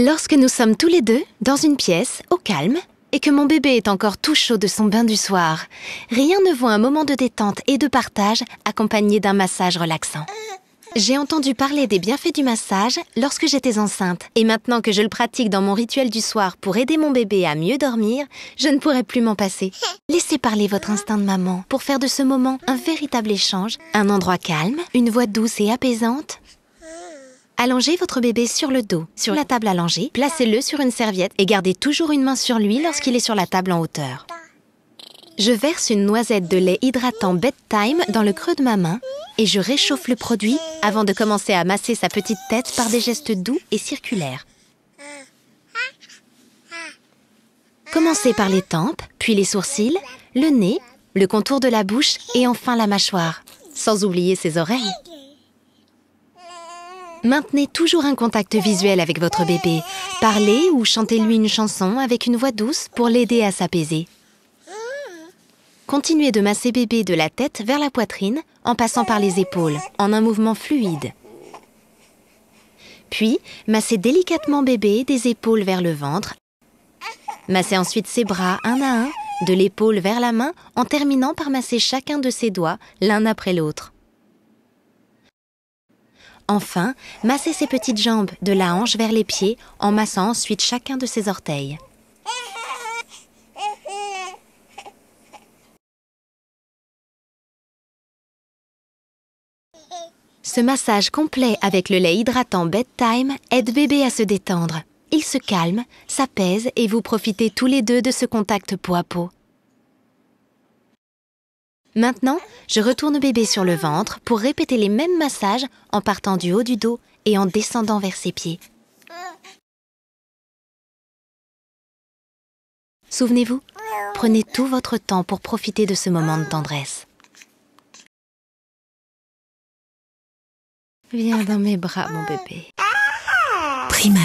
Lorsque nous sommes tous les deux dans une pièce, au calme, et que mon bébé est encore tout chaud de son bain du soir, rien ne vaut un moment de détente et de partage accompagné d'un massage relaxant. J'ai entendu parler des bienfaits du massage lorsque j'étais enceinte, et maintenant que je le pratique dans mon rituel du soir pour aider mon bébé à mieux dormir, je ne pourrai plus m'en passer. Laissez parler votre instinct de maman pour faire de ce moment un véritable échange, un endroit calme, une voix douce et apaisante. Allongez votre bébé sur le dos, sur la table allongée, placez-le sur une serviette et gardez toujours une main sur lui lorsqu'il est sur la table en hauteur. Je verse une noisette de lait hydratant Bedtime dans le creux de ma main et je réchauffe le produit avant de commencer à masser sa petite tête par des gestes doux et circulaires. Commencez par les tempes, puis les sourcils, le nez, le contour de la bouche et enfin la mâchoire, sans oublier ses oreilles. Maintenez toujours un contact visuel avec votre bébé. Parlez ou chantez-lui une chanson avec une voix douce pour l'aider à s'apaiser. Continuez de masser bébé de la tête vers la poitrine en passant par les épaules, en un mouvement fluide. Puis, massez délicatement bébé des épaules vers le ventre. Massez ensuite ses bras un à un, de l'épaule vers la main, en terminant par masser chacun de ses doigts l'un après l'autre. Enfin, massez ses petites jambes de la hanche vers les pieds en massant ensuite chacun de ses orteils. Ce massage complet avec le lait hydratant Bedtime aide bébé à se détendre. Il se calme, s'apaise et vous profitez tous les deux de ce contact peau à peau. Maintenant, je retourne bébé sur le ventre pour répéter les mêmes massages en partant du haut du dos et en descendant vers ses pieds. Souvenez-vous, prenez tout votre temps pour profiter de ce moment de tendresse. Viens dans mes bras, mon bébé. Prima.